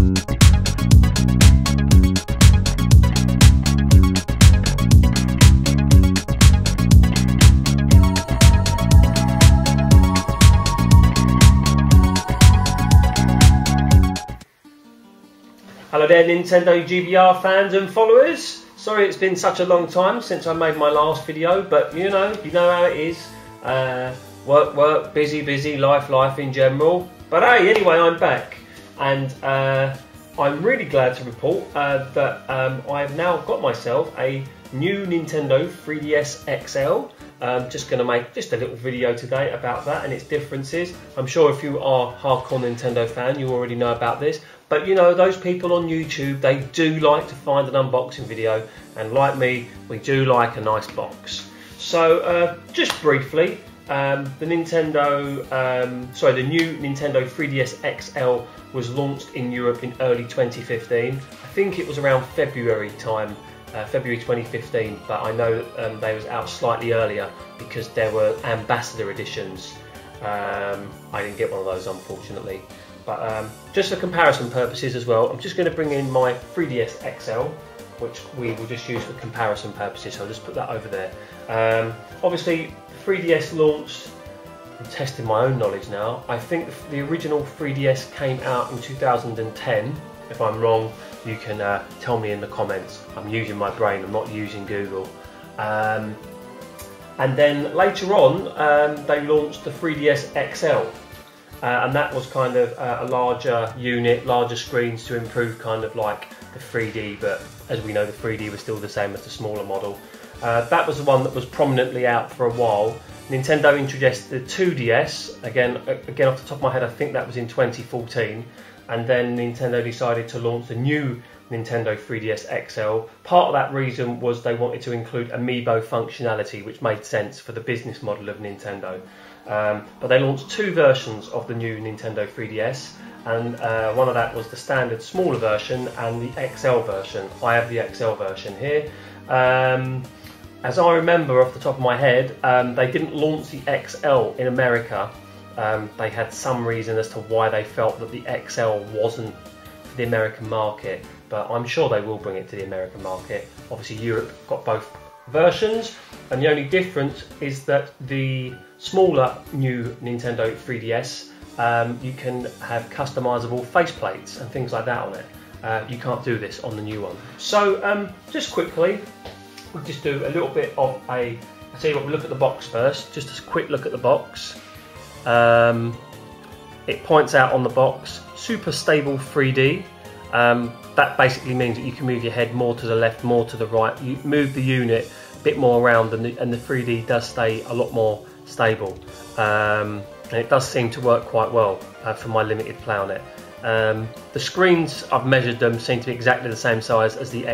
Hello there Nintendo GBR fans and followers. Sorry it's been such a long time since I made my last video, but you know how it is. Work, busy, life in general. But hey, anyway, I'm back, and I'm really glad to report that I've now got myself a new Nintendo 3DS XL. Just going to make just a little video today about that and its differences. I'm sure if you are a hardcore Nintendo fan, you already know about this. But you know, those people on YouTube, they do like to find an unboxing video, and like me, we do like a nice box. So just briefly, the new Nintendo 3DS XL was launched in Europe in early 2015. I think it was around February time, February 2015, but I know they was out slightly earlier because there were ambassador editions. I didn't get one of those, unfortunately. But just for comparison purposes as well, I'm just going to bring in my 3DS XL, which we will just use for comparison purposes, so I'll just put that over there. Obviously, the 3DS launched, I'm testing my own knowledge now, I think the original 3DS came out in 2010. If I'm wrong, you can tell me in the comments. I'm using my brain, I'm not using Google. And then later on, they launched the 3DS XL. And that was kind of a larger unit, larger screens to improve kind of like the 3D, but as we know the 3D was still the same as the smaller model. That was the one that was prominently out for a while. Nintendo introduced the 2DS, again off the top of my head I think that was in 2014, and then Nintendo decided to launch the new Nintendo 3DS XL. Part of that reason was they wanted to include amiibo functionality, which made sense for the business model of Nintendo. But they launched two versions of the new Nintendo 3DS, and one of that was the standard smaller version and the XL version. I have the XL version here. As I remember off the top of my head, they didn't launch the XL in America. They had some reason as to why they felt that the XL wasn't for the American market, but I'm sure they will bring it to the American market. Obviously Europe got both versions, and the only difference is that the smaller new Nintendo 3DS, you can have customizable faceplates and things like that on it. You can't do this on the new one. So just quickly, we'll just do a little bit of I'll tell you what, we'll look at the box first. Just a quick look at the box. It points out on the box, super stable 3D. That basically means that you can move your head more to the left, more to the right. You move the unit a bit more around, and the 3D does stay a lot more stable. And it does seem to work quite well for my limited play on it. The screens, I've measured them, seem to be exactly the same size as the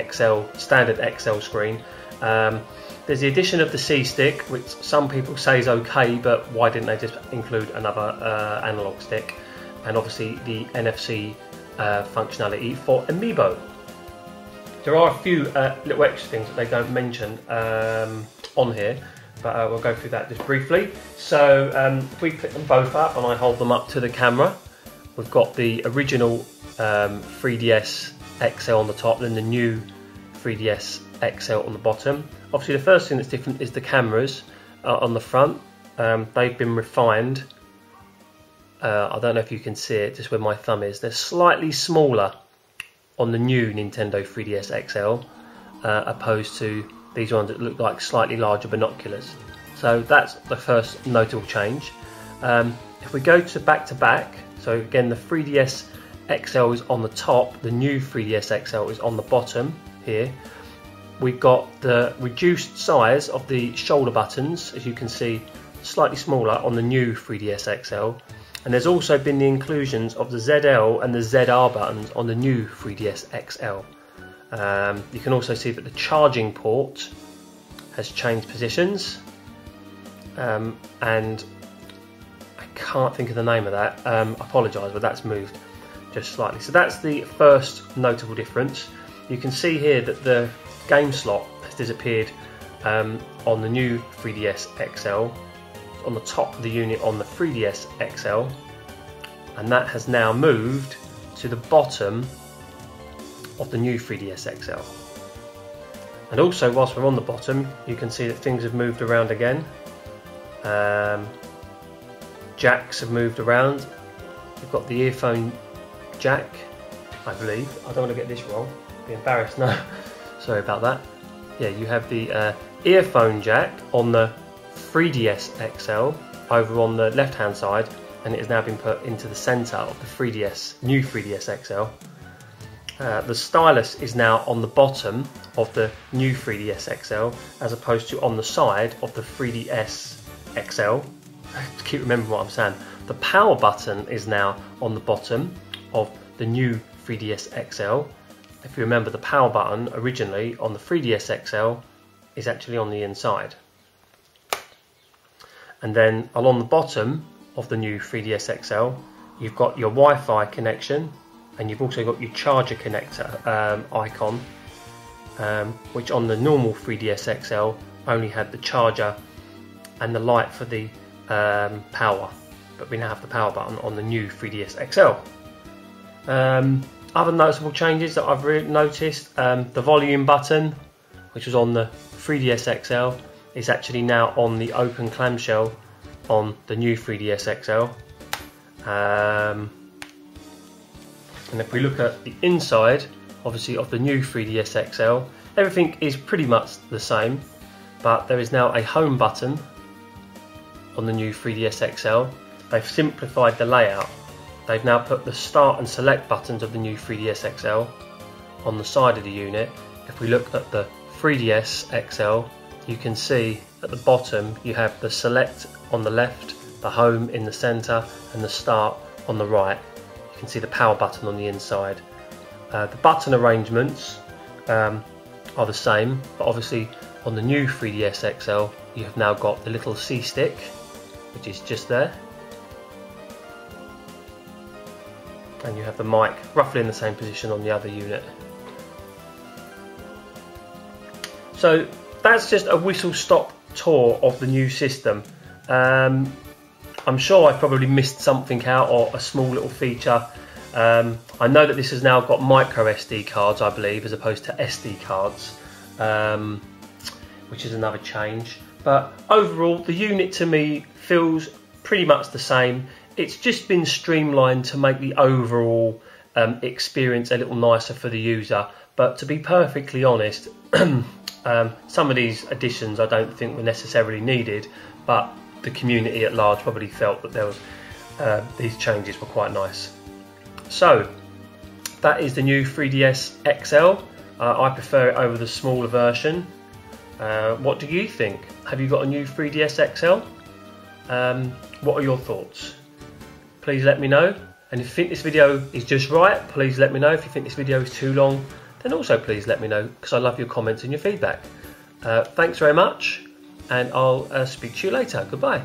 standard XL screen. There's the addition of the C-stick, which some people say is okay, but why didn't they just include another analog stick? And obviously the NFC functionality for amiibo. There are a few little extra things that they don't mention on here, but we'll go through that just briefly. So if we pick them both up and I hold them up to the camera, we've got the original 3DS XL on the top, then the new 3DS XL on the bottom. Obviously the first thing that's different is the cameras on the front. They've been refined. I don't know if you can see it just where my thumb is. They're slightly smaller on the new Nintendo 3DS XL opposed to these ones that look like slightly larger binoculars. So that's the first notable change. If we go to back, so again the 3DS XL is on the top, the new 3DS XL is on the bottom here. We've got the reduced size of the shoulder buttons, as you can see, slightly smaller on the new 3DS XL. And there's also been the inclusions of the ZL and the ZR buttons on the new 3DS XL. You can also see that the charging port has changed positions, and I can't think of the name of that. I apologise, but that's moved just slightly. So that's the first notable difference. You can see here that the game slot has disappeared on the new 3DS XL, on the top of the unit on the 3DS XL, and that has now moved to the bottom of the new 3DS XL. And also, whilst we're on the bottom, you can see that things have moved around again. Jacks have moved around. You've got the earphone jack, I believe. I don't want to get this wrong. I'd be embarrassed now. Sorry about that. Yeah, you have the earphone jack on the 3DS XL over on the left hand side, and it has now been put into the centre of the new 3DS XL. The stylus is now on the bottom of the new 3DS XL as opposed to on the side of the 3DS XL. To keep remembering what I'm saying. The power button is now on the bottom of the new 3DS XL. If you remember, the power button originally on the 3DS XL is actually on the inside. And then along the bottom of the new 3DS XL, you've got your Wi-Fi connection, and you've also got your charger connector icon, which on the normal 3DS XL only had the charger and the light for the power, but we now have the power button on the new 3DS XL. Other noticeable changes that I've noticed, the volume button, which was on the 3DS XL, is actually now on the open clamshell on the new 3DS XL. And if we look at the inside, obviously, of the new 3DS XL, everything is pretty much the same, but there is now a home button on the new 3DS XL. They've simplified the layout. They've now put the start and select buttons of the new 3DS XL on the side of the unit. If we look at the 3DS XL, you can see at the bottom you have the select on the left, the home in the centre, and the start on the right. You can see the power button on the inside. The button arrangements are the same, but obviously on the new 3DS XL you have now got the little C stick, which is just there, and you have the mic roughly in the same position on the other unit. So that's just a whistle-stop tour of the new system. I'm sure I probably missed something out, or a small little feature. I know that this has now got micro SD cards, I believe, as opposed to SD cards, which is another change. But overall, the unit to me feels pretty much the same. It's just been streamlined to make the overall experience a little nicer for the user. But to be perfectly honest, some of these additions I don't think were necessarily needed, but the community at large probably felt that there was these changes were quite nice. So that is the new 3DS XL. I prefer it over the smaller version. What do you think? Have you got a new 3DS XL? What are your thoughts? Please let me know. And if you think this video is just right, please let me know. If you think this video is too long, then also please let me know, because I love your comments and your feedback. Thanks very much, and I'll speak to you later. Goodbye.